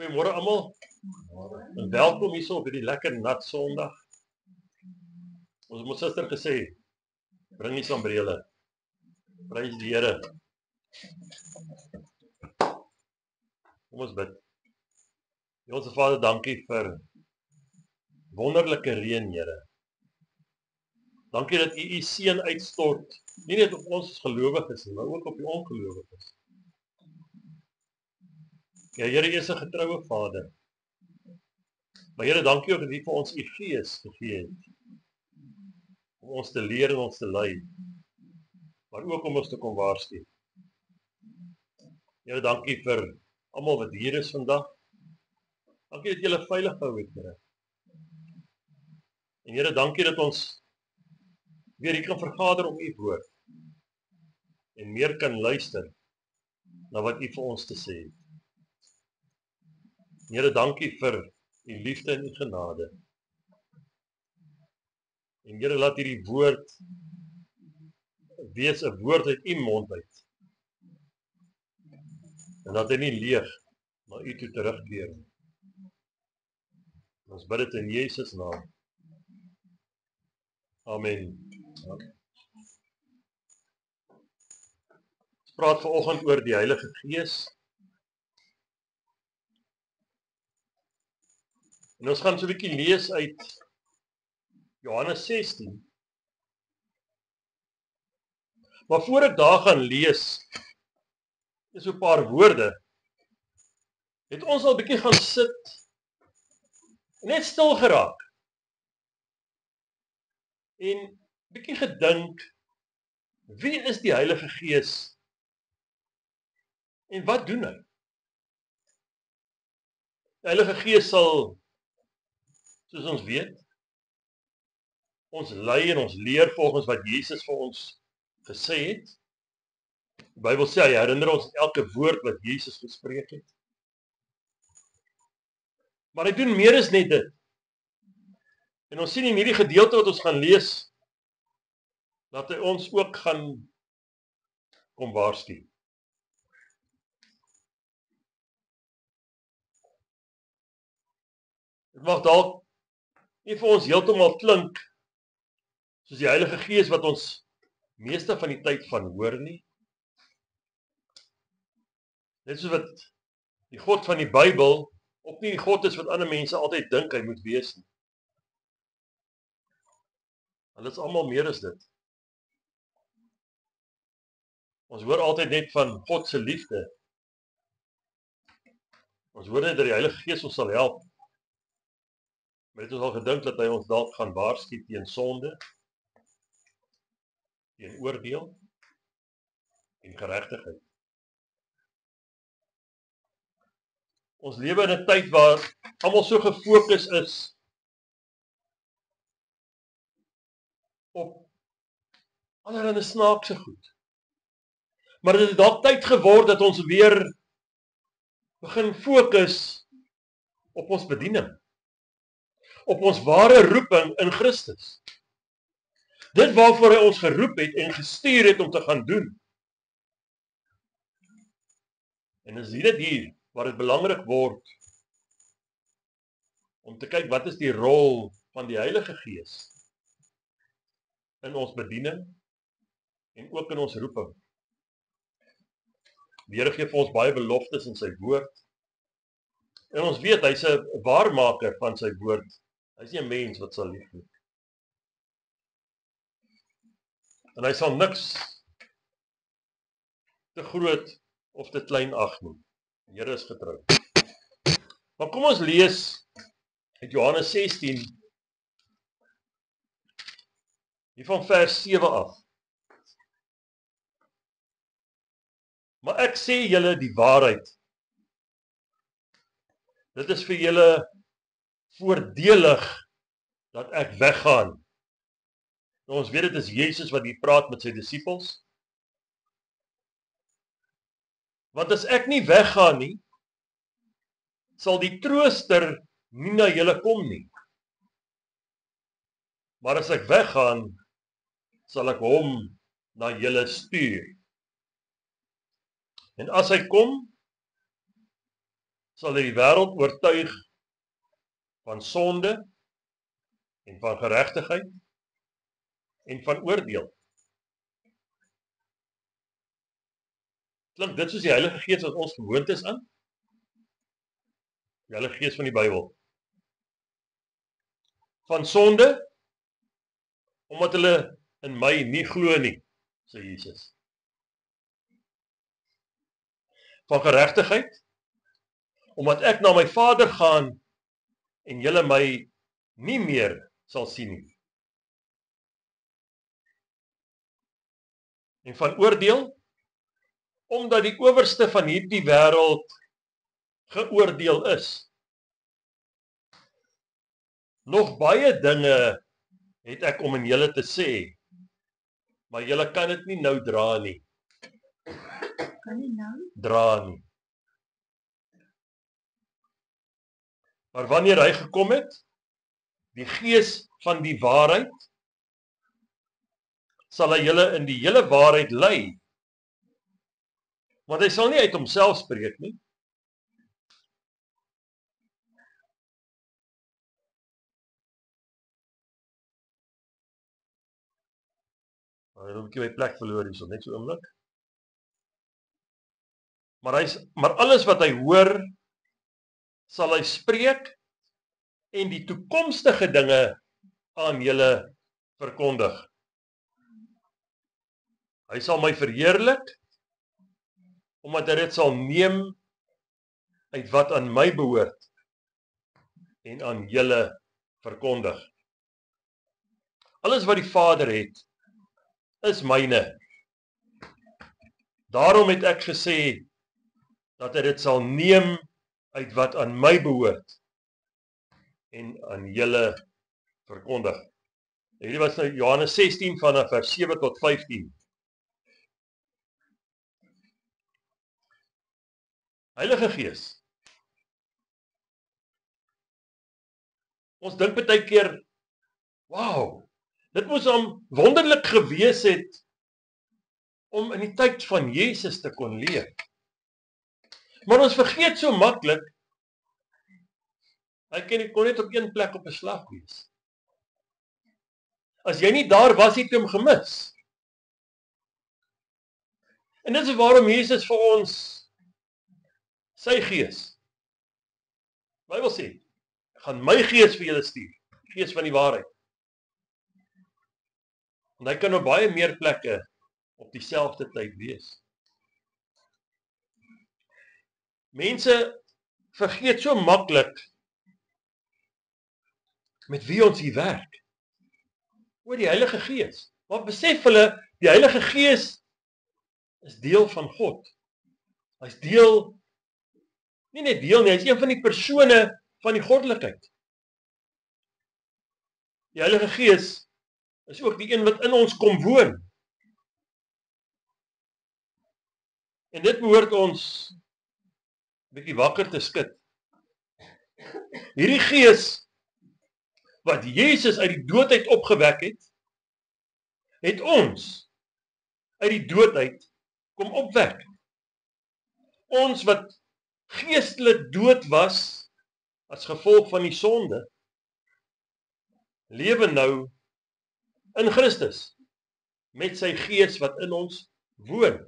Goeiemôre almal. En welkom hierso op hierdie lekker nat Sondag. Ons het mos gister gesê, bring die sambrele. Prys die Here. Kom ons bid. Hemelse Vader, dankie vir wonderlike reën, Here. Dankie dat U seën uitstort, nie net op ons gelowiges nie, maar ook op die ongelowiges. Ja, Here, U is 'n getroue Vader. Maar Here, dankie ook dat U vir ons U Gees gegee het. Om ons te leer en ons te lei. Maar ook om ons te kom waarsku. Here, dankie vir almal wat hier is vandag. Dankie dat julle veilig gehou het, Here. En Here, dankie dat ons weer hier kan vergader om U woord. En meer kan luister na wat U vir ons te sê het. Here, dankie vir U liefde en U genade. En Here, laat hierdie woord wees 'n woord uit U mond uit. En dat hy nie leeg na U toe terugkeer. Ons bid dit in Jesus naam. Amen. Ons praat vanoggend oor die Heilige Gees. En ons gaan so 'n bietjie lees uit Johannes 16. Maar voor ek daar gaan lees, is so 'n paar woorde. Het ons al 'n bietjie gaan sit en net stil geraak. En bietjie gedink, wie is die Heilige Gees? En wat doen hy? Die Heilige Gees sal, soos ons weet, ons lei en ons leer volgens wat Jesus vir ons gesê het. Die Bybel sê hy herinner ons elke woord wat Jesus gespreek het. Maar hy doen meer as net dit. En ons sien in hierdie gedeelte wat ons gaan lees, dat hy ons ook gaan kom waarsku. Dit mag dalk nie vir ons heeltemal klink soos die Heilige Gees wat ons meeste van die tyd van hoor nie. Net soos wat die God van die Bybel ook nie die God is wat ander mense altyd dink hy moet wees nie. En dit is almal meer as dit. Ons hoor altyd net van God se liefde. Ons hoor net dat die Heilige Gees ons sal help. Maar het ons al gedink dat hy ons dalk gaan waarsku teen sonde, teen oordeel en geregtigheid. Ons lewe in 'n tyd waar almal so gefokus is op allerlei snaakse goed. Maar dit het dalk tyd geword dat ons weer begin fokus op ons bediening. Op ons ware roeping in Christus. Dit waarvoor hy ons geroep het en gestuur het om te gaan doen. En is hier waar dit belangrik word om te kyk wat is die rol van die Heilige Gees in ons bediening en ook in ons roeping. Die Here gee vir ons baie beloftes in sy woord. En ons weet hy's 'n waarmaker van sy woord. Hy's nie 'n mens wat sal lieg nie. En hy sal niks te groot of te klein ag nie. Die Here is getrou. Maar kom ons lees uit Johannes 16 hier van vers 7 af. Maar ek sê julle die waarheid. Dit is vir julle voordelig dat ek weggaan. Nou ons weet dit is Jesus wat hier praat met sy disippels. Want as ek nie weggaan nie, sal die trooster nie na julle kom nie. Maar as ek weggaan, sal ek hom na julle stuur. En as hy kom, sal hy die wêreld oortuig van sonde en van geregtigheid en van oordeel. Klink dit soos die Heilige Gees wat ons gewoond is aan? Die Heilige Gees van die Bybel. Van sonde, omdat hulle in my nie glo nie, sê Jesus. Van geregtigheid, omdat ek na my Vader gaan en julle my nie meer sal sien nie. En van oordeel, omdat die owerste van hierdie wêreld geoordeel is. Nog baie dinge het ek om in julle te sê, maar julle kan dit nie nou dra nie. Kan nie nou? Dra nie. Maar wanneer hy gekom het, die Gees van die waarheid, sal hy julle in die hele waarheid lei. Want hy sal nie uit homself spreek nie. Hy het 'n bietjie my plek verloor hierso, net so 'n oomblik. Maar alles wat hy hoor, sal hy spreek en die toekomstige dinge aan julle verkondig. Hy sal my verheerlik, omdat hy dit sal neem uit wat aan my behoort en aan julle verkondig. Alles wat die Vader het, is myne. Daarom het ek gesê dat hy dit sal neem uit wat aan my behoort en aan julle verkondig. Hierdie was nou Johannes 16 vanaf vers 7 tot 15. Heilige Gees. Ons dink baie keer, wow, dit moes hom wonderlik gewees het om in die tyd van Jesus te kon leef. Maar ons vergeet so maklik, hy kon net op een plek op 'n slag wees. As jy nie daar was, het jy hom gemis. En dit is waarom Jesus vir ons sy Gees. Die Bybel sê, ek gaan my Gees vir julle stuur, Gees van die waarheid. En hy kan op baie meer plekke op dieselfde tyd wees. Mense vergeet so maklik met wie ons hier werk. Oor die Heilige Gees. Maar besef hulle, die Heilige Gees is deel van God. Hy's deel, nie net deel nie, hy's een van die persone van die goddelikheid. Die Heilige Gees is ook die een wat in ons kom woon. En dit behoort ons 'n bietjie wakker te skud. Hierdie Gees wat Jesus uit die dood uit opgewek het, het ons uit die dood uit kom opwek. Ons wat geestelik dood was as gevolg van die sonde, lewe nou in Christus met sy Gees wat in ons woon.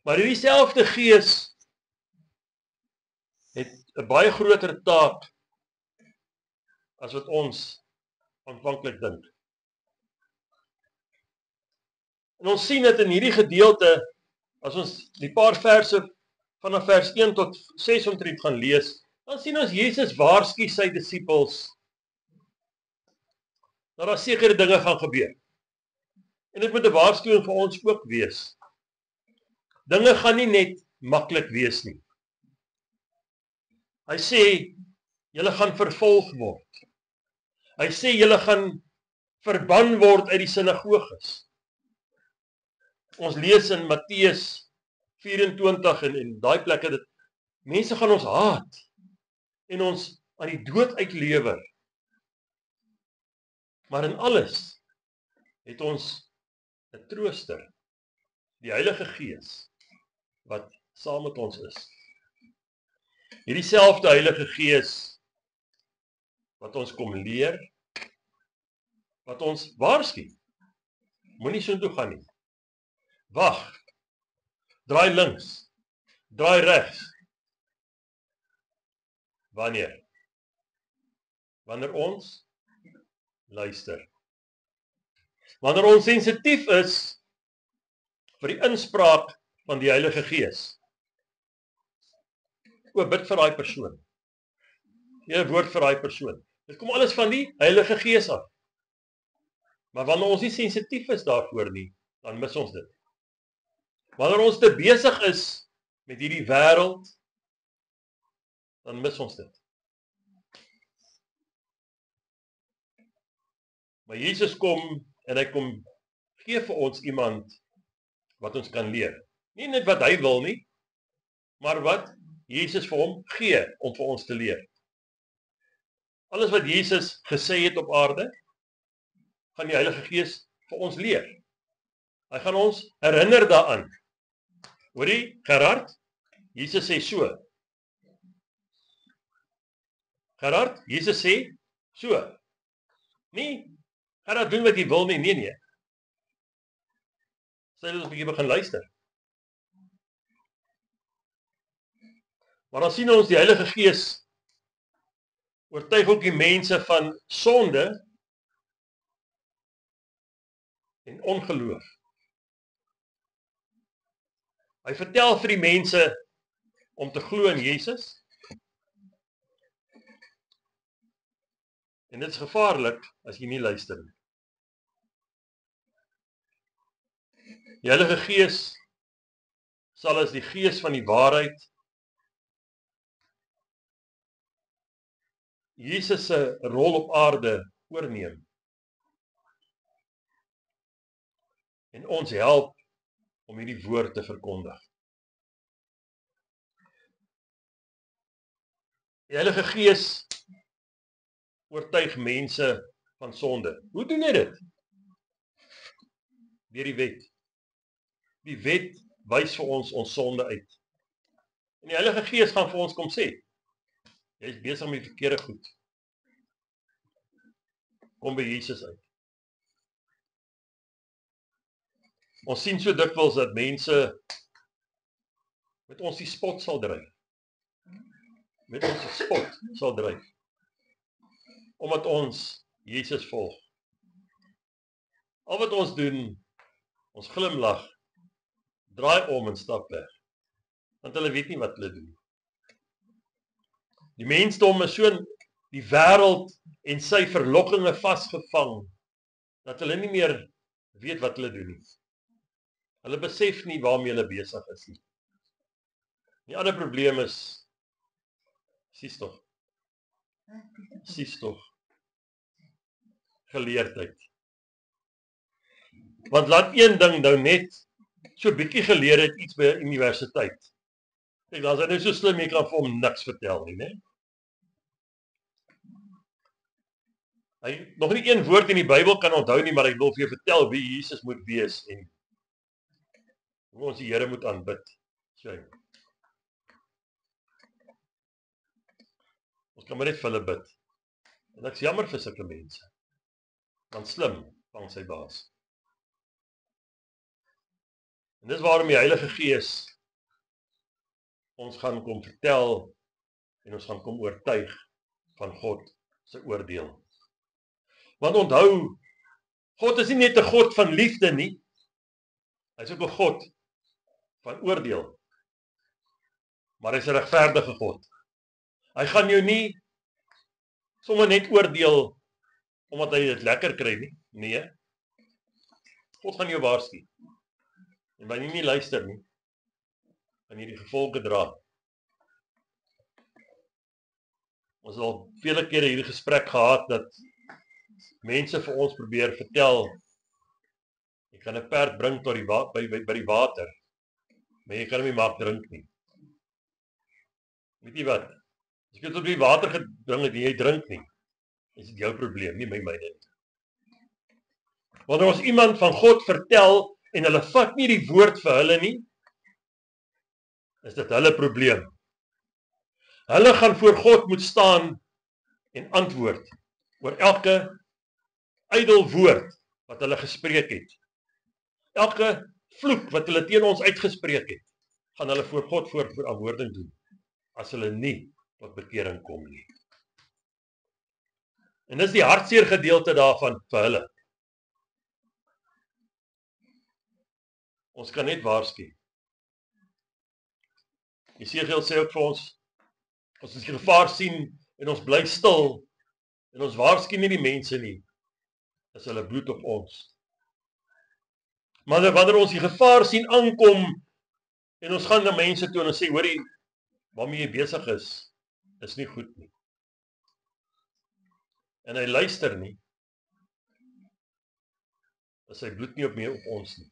Maar hierdie selfde Gees het 'n baie groter taak as wat ons aanvanklik dink. En ons sien dit in hierdie gedeelte, as ons die paar verse vanaf vers 1 tot 6 omtrent gaan lees, dan sien ons Jesus waarsku sy disippels dat daar sekere dinge gaan gebeur. En dit moet 'n waarskuwing vir ons ook wees. Dinge gaan nie net maklik wees nie. Hy sê, julle gaan vervolg word. Hy sê, julle gaan verban word uit die sinagoges. Ons lees in Matteus 24 en daai plekke dat mense gaan ons haat en ons aan die dood uitlewer. Maar in alles het ons 'n trooster, die Heilige Gees, wat saam met ons is. Hierdie selfde Heilige Gees wat ons kom leer, wat ons waarsku. Moenie so toe gaan nie. Wag. Draai links. Draai regs. Wanneer? Wanneer ons luister. Wanneer ons sensitief is vir die inspraak van die Heilige Gees. Bid vir daai persoon. Gee 'n woord vir daai persoon. Dit kom alles van die Heilige Gees af. Maar wanneer ons nie sensitief is daarvoor nie, dan mis ons dit. Wanneer ons te besig is met hierdie wêreld, dan mis ons dit. Maar Jesus kom en hy kom gee vir ons iemand wat ons kan leer. Nie net wat hy wil nie, maar wat Jesus vir hom gee om vir ons te leer. Alles wat Jesus gesê het op aarde, gaan die Heilige Gees vir ons leer. Hy gaan ons herinner daaraan. Hoorie, Gerard? Jesus sê so. Gerard, Jesus sê so. Nee, Gerard doen wat jy wil nie, nee. Sê ons 'n bietjie begin luister. Maar dan sien ons die Heilige Gees oortuig ook die mense van sonde en ongeloof. Hy vertel vir die mense om te glo in Jesus. En dit is gevaarlik as jy nie luister nie. Die Heilige Gees sal as die Gees van die waarheid Jesus se rol op aarde oorneem. En ons help om hierdie woord te verkondig. Die Heilige Gees oortuig mense van sonde. Hoe doen hy dit? Deur die wet. Die wet wys vir ons sonde uit. En die Heilige Gees gaan vir ons kom sê, jy is besig met verkeerde goed. Kom by Jesus uit. Ons sien so dikwels dat mense met ons die spot sal dryf. Met ons die spot sal dryf. Omdat ons Jesus volg. Al wat ons doen, ons glimlag, draai om en stap weg. Want hulle weet nie wat hulle doen. Die mensdom is so in die wêreld en sy verlokkinge vasgevang, dat hulle nie meer weet wat hulle doen nie. Hulle besef nie waarmee hulle besig is nie. Die ander probleem is, sies tog, geleerdheid. Want laat een ding nou net so bietjie geleer het iets by 'n universiteit. Kyk, dan is hy nou so slim, jy kan vir hom niks vertel nie, né? Hy nog nie een woord in die Bybel kan onthou nie, maar hy wil vir jou vertel wie Jesus moet wees en hoe ons die Here moet aanbid. Ons kan maar net vir hulle bid. En ek is jammer vir sulke mense. Want slim vang sy baas. En dis waarom die Heilige Gees ons gaan kom vertel en ons gaan kom oortuig van God se oordeel. Want onthou, God is nie net 'n God van liefde nie. Hy is ook 'n God van oordeel. Maar hy is 'n regverdige God. Hy gaan jou nie sommer net oordeel omdat hy dit lekker kry nie. Nee. God gaan jou waarsku. En wanneer jy nie luister nie, gaan jy die gevolge dra. Ons het al vele kere hierdie gesprek gehad dat mense vir ons probeer vertel, jy kan 'n perd bring tot by die water, maar jy kan hom nie maak drink nie. Weet jy wat? As jy tot by die water gedring het en jy drink nie, is dit jou probleem, nie myne nie. Wanneer ons iemand van God vertel en hulle vat nie die woord vir hulle nie, is dit hulle probleem. Hulle gaan voor God moet staan en antwoord oor elke ydel woord wat hulle gespreek het. Elke vloek wat hulle teen ons uitgespreek het, gaan hulle voor God voor verantwoording doen, as hulle nie tot bekering kom nie. En dis die hartseer gedeelte daarvan vir hulle. Ons kan net waarsku. Jesegiel sê ook vir ons die gevaar sien en ons bly stil en ons waarsku nie die mense nie, is hulle bloed op ons. Maar wanneer ons die gevaar sien aankom en ons gaan na mense toe en ons sê, hoorie, waarmee jy besig is nie goed nie. En hy luister nie, is sy bloed nie op meer op ons nie.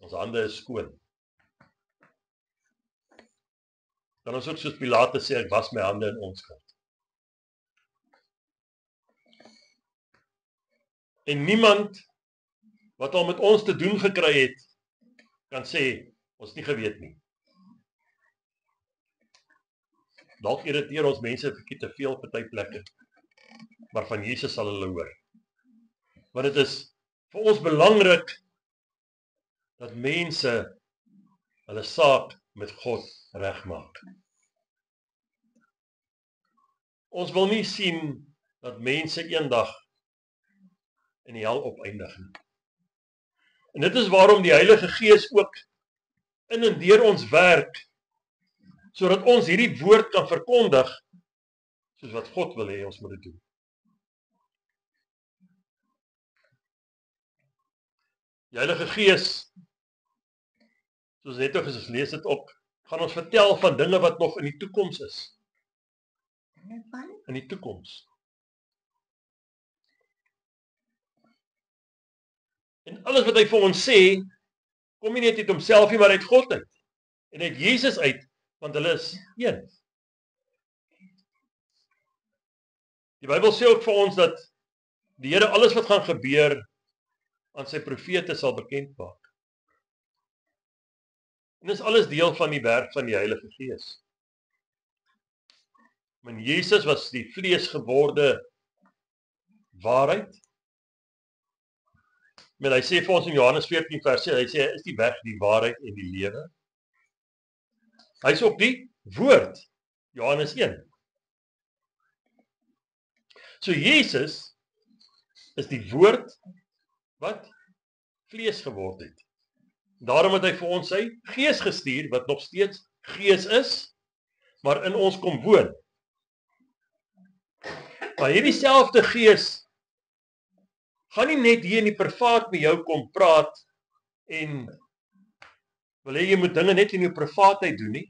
Ons hande is skoon. Dan ons ook soos Pilatus sê, ek was my hande in onskuld. En niemand wat al met ons te doen gekry het, kan sê, ons nie geweet nie. Dalk irriteer ons mense bietjie te veel op party plekke, maar van Jesus sal hulle hoor. Want dit is vir ons belangrik dat mense hulle saak met God regmaak. Ons wil nie sien dat mense eendag in die hel opeindig nie. En dit is waarom die Heilige Gees ook in en deur ons werk, sodat ons hierdie woord kan verkondig, soos wat God wil hê ons moet dit doen. Die Heilige Gees, soos net ook as ons lees dit op, gaan ons vertel van dinge wat nog in die toekoms is. In die toekoms. En alles wat hy vir ons sê, kom nie net uit homself nie, maar uit God uit. En uit Jesus uit, want hulle is een. Die Bybel sê ook vir ons dat die Here alles wat gaan gebeur aan sy profete sal bekend maak. En dis alles deel van die werk van die Heilige Gees. Want Jesus was die vlees geworde waarheid. Maar hy sê vir ons in Johannes 14 vers 6, hy sê, hy is die weg, die waarheid en die lewe. Hy is ook die woord, Johannes 1. So Jesus is die woord wat vlees geword het. Daarom het hy vir ons sy gees gestuur, wat nog steeds gees is, maar in ons kom woon. Maar hierdie selfde gees gaan nie net hier in die privaat met jou kom praat en wil hê jy moet dinge net in jou privaatheid doen nie.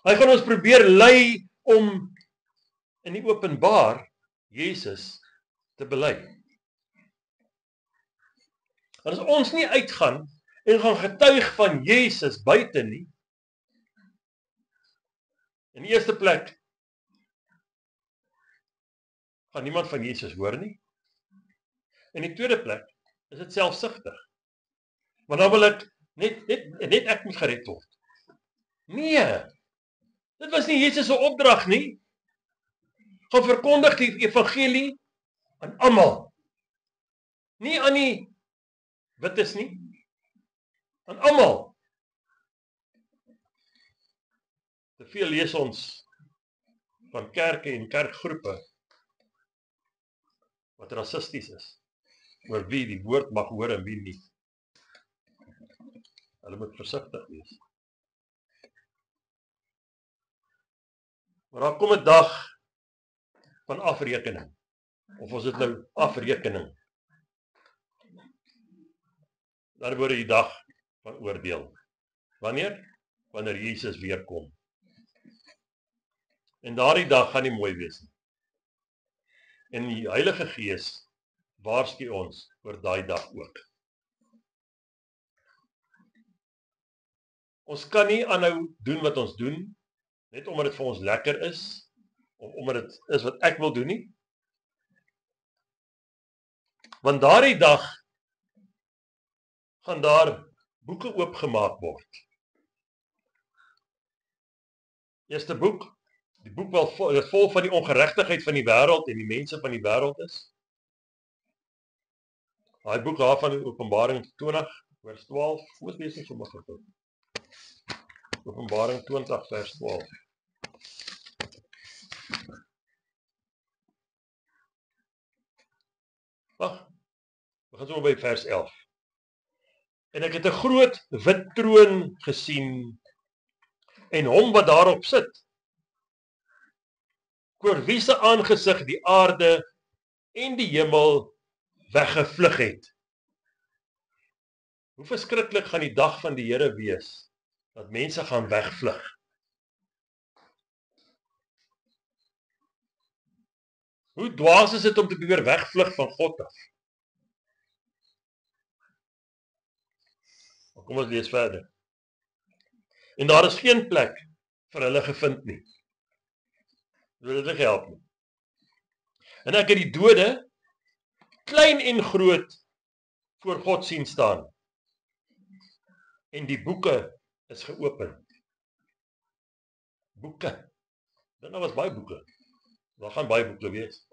Hy gaan ons probeer lei om in die openbaar Jesus te bely. As ons nie uitgaan en gaan getuig van Jesus buite nie, in die eerste plek gaan niemand van Jesus hoor nie. In die tweede plek is dit selfsugtig. Want dan wil ek net ek moet gered word. Nee, dit was nie Jesus se opdrag nie. Gaan verkondig die evangelie aan almal. Nie aan die wites nie, aan almal. Te veel lees ons van kerke en kerkgroepe wat rassisties is. Oor wie die woord mag hoor en wie nie. Hulle moet versigtig wees. Maar daar kom 'n dag van afrekening. Of ons dit nou afrekening. Dan word die dag van oordeel. Wanneer? Wanneer Jesus weer kom. En daardie dag gaan nie mooi wees nie. En die Heilige Gees waarsku ons oor daai dag ook. Ons kan nie aanhou doen wat ons doen, net omdat dit vir ons lekker is, of omdat dit is wat ek wil doen nie. Want daardie dag gaan daar boeke oopgemaak word. Eerste boek, die boek wat vol van die ongeregtigheid van die wêreld en die mense van die wêreld is. Daai boek daar van Openbaring 20 vers 12, moet lees nie sommer gou. Openbaring 20 vers 12. Wag, we gaan sommer by vers 11. En ek het 'n groot wit troon gesien en hom wat daarop sit, voor wie se aangesig die aarde en die hemel weggevlug het. Hoe verskriklik gaan die dag van die Here wees, dat mense gaan wegvlug. Hoe dwaas is dit om te probeer wegvlug van God af? Kom ons lees verder. En daar is geen plek vir hulle gevind nie. Dit het gehelp nie. En ek het die dode, klein en groot, voor God sien staan. En die boeke is geopen. Boeke. Dit nou was baie boeke. Daar gaan baie boeke wees.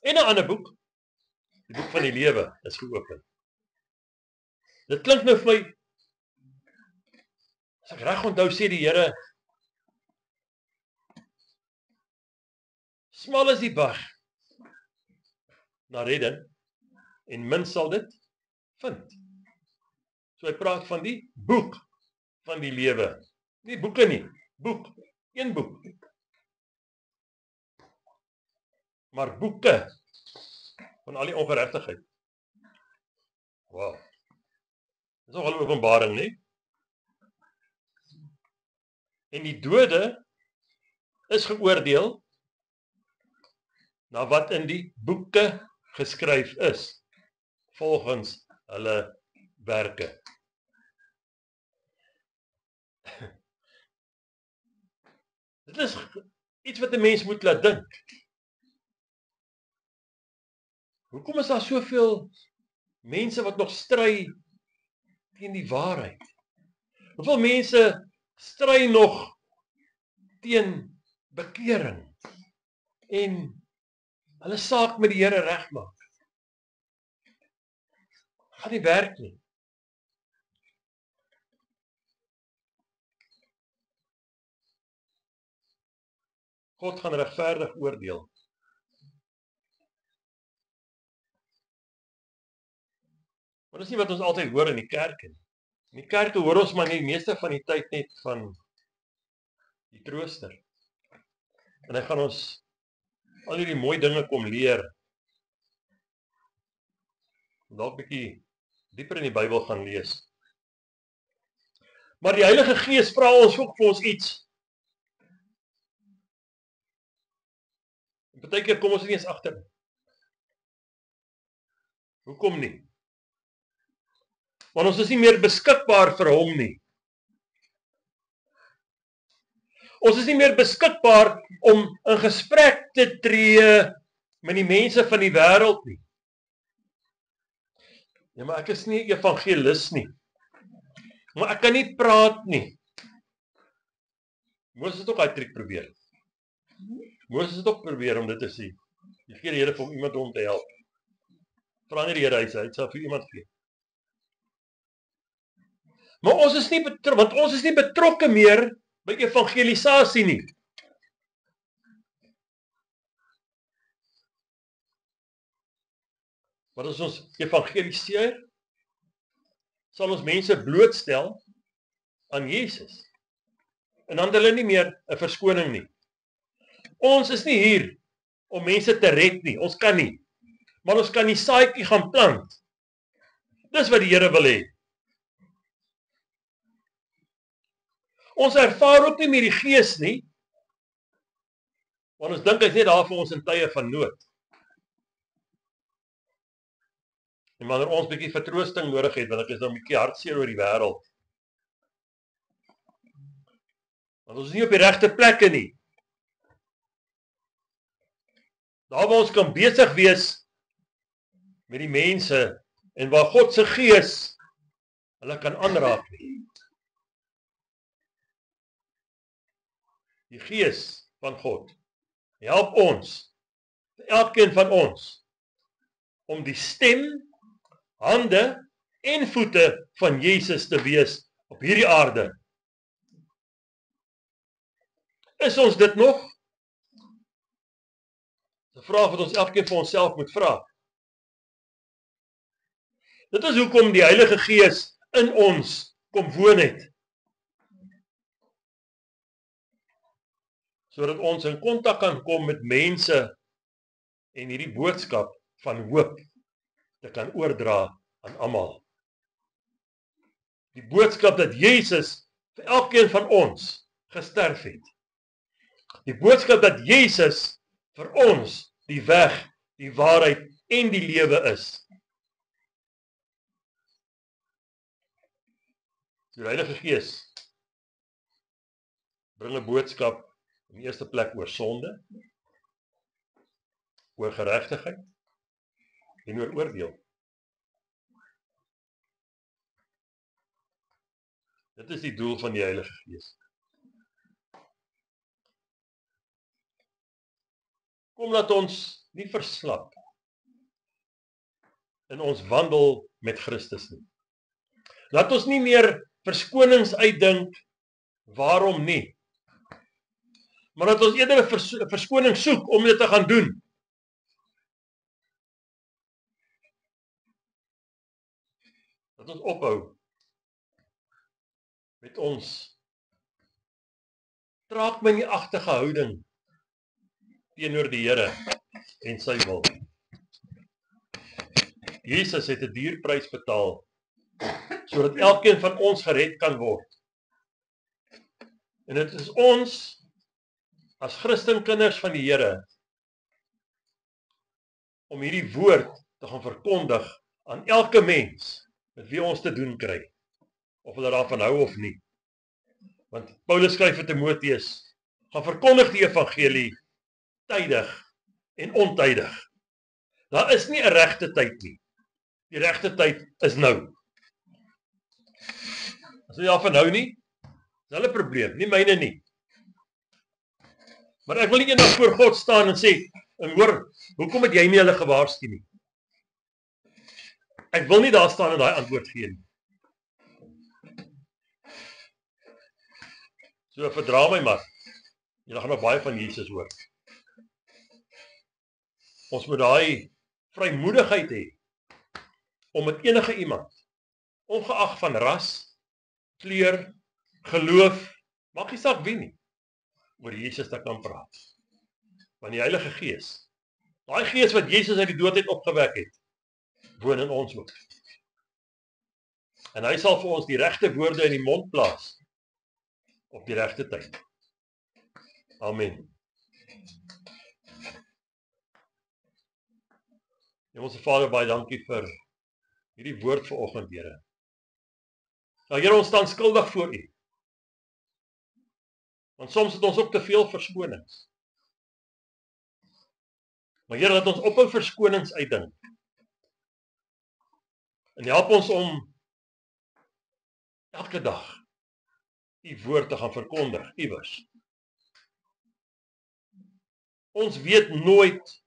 En 'n ander boek, die boek van die lewe, is geopen. Dit klink nou vir my, as ek reg onthou, sê die Here, smal is die pad na redding, en min sal dit vind. So hy praat van die boek van die lewe. Nie boeke nie, boek, een boek. Maar boeke van al die ongeregtigheid. Wow. Dis nogal 'n openbaring, nie? En die dode is geoordeel na wat in die boeke geskryf is, volgens hulle werke. Dit is iets wat 'n mens moet laat dink. Hoekom is daar soveel mense wat nog stry teen die waarheid? Hoeveel mense stry nog teen bekering en hulle saak met die Here regmaak? Gaan nie werk nie. God gaan regverdig oordeel. Maar dis nie wat ons altyd hoor in die kerk nie. In die kerk hoor ons maar nie die meeste van die tyd net van die trooster. En hy gaan ons al hierdie mooi dinge kom leer. Dalk 'n bietjie dieper in die Bybel gaan lees. Maar die Heilige Gees vra ons ook vir ons iets. Partykeer kom ons nie eens agter nie. Hoekom nie? Want ons is nie meer beskikbaar vir hom nie. Ons is nie meer beskikbaar om in gesprek te tree met die mense van die wêreld nie. Ja, maar ek is nie 'n evangelis nie. Maar ek kan nie praat nie. Moses het ook daai triek probeer. Moses het ook probeer om dit te sê. Die gee die Here vir iemand om te help. Vra nie die Here, hy sal vir iemand gee. Maar ons is nie want ons is nie betrokke meer by evangelisasie nie. Wat as ons evangeliseer, sal ons mense blootstel aan Jesus. En dan het hulle nie meer 'n verskoning nie. Ons is nie hier om mense te red nie, ons kan nie. Maar ons kan die saadjie gaan plant. Dis wat die Here wil hê. Ons ervaar ook nie meer die Gees nie, want ons dink hy's net daar vir ons in tye van nood. En wanneer ons bietjie vertroosting nodig het, want ek is nou 'n bietjie hartseer oor die wêreld. Want ons is nie op die regte plekke nie. Daar waar ons kan besig wees met die mense en waar God se Gees hulle kan aanraak nie. die Gees van God, help ons, elkeen van ons, om die stem, hande en voete van Jesus te wees op hierdie aarde. Is ons dit nog? Dis 'n vraag wat ons elkeen vir onsself moet vra. Dit is hoekom die Heilige Gees in ons kom woon het. Sodat ons in kontak kan kom met mense en hierdie boodskap van hoop te kan oordra aan almal. Die boodskap dat Jesus vir elkeen van ons gesterf het. Die boodskap dat Jesus vir ons die weg, die waarheid en die lewe is. Die Heilige Gees bring 'n boodskap in die eerste plek oor sonde, oor geregtigheid en oor oordeel. Dit is die doel van die Heilige Gees. Kom laat ons nie verslap in ons wandel met Christus nie. Laat ons nie meer verskonings uitdink waarom nie. Maar dat ons eerder 'n verskoning soek om dit te gaan doen. Dat ons ophou met ons traagmenieagtige houding teenoor die Here en sy wil. Jesus het 'n duur prys betaal sodat elkeen van ons gered kan word. En dit is ons as Christenkinders van die Here om hierdie woord te gaan verkondig aan elke mens met wie ons te doen kry, of hulle daarvan hou of nie. Want Paulus skryf vir Timoteus, gaan verkondig die evangelie tydig en ontydig. Daar is nie 'n regte tyd nie. Die regte tyd is nou. As jy daarvan hou nie, is hulle probleem, nie myne nie. Maar ek wil nie eendag voor God staan en sê, en hoor, hoekom het jy nie hulle gewaarsku nie? Ek wil nie daar staan en daai antwoord gee nie. So verdra my maar. Julle gaan nog baie van Jesus hoor. Ons moet daai vrymoedigheid hê om met enige iemand, ongeag van ras, kleur, geloof, maak nie saak wie nie, oor Jesus te kan praat. Want die Heilige Gees, daai Gees wat Jesus uit die dood uit opgewek het, woon in ons ook. En hy sal vir ons die regte woorde in die mond plaas op die regte tyd. Amen. Hemelse Vader, baie dankie vir hierdie woord vanoggend, Here. Nou Here, ons staan skuldig voor U. Want soms het ons ook te veel verskonings. Maar Here, laat ons ophou verskonings uitdink. En help ons om elke dag U woord te gaan verkondig iewers. Ons weet nooit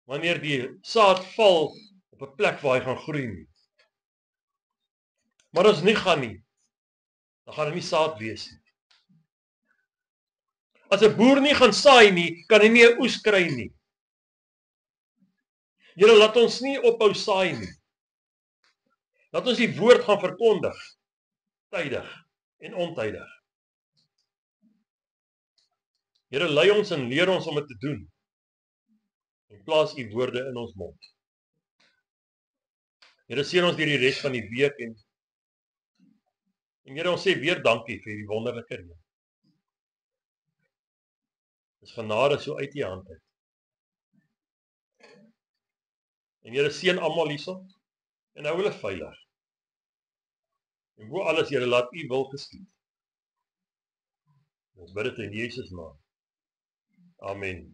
wanneer die saad val op 'n plek waar hy gaan groei nie. Maar as nie gaan nie, dan gaan hy nie saad wees nie. As 'n boer nie gaan saai nie, kan hy nie 'n oes kry nie. Here, laat ons nie ophou saai nie. Laat ons die woord gaan verkondig, tydig en ontydig. Here, lei ons en leer ons om dit te doen. En plaas U woorde in ons mond. Here, seën ons deur die res van die week en Here, ons sê weer dankie vir die wonderlike reën. Dis genade so uit U hand uit. En Here, seën almal hierso en hou hulle veilig. En bo alles, Here, laat U wil geskied. Ons bid dit in Jesus naam. Amen.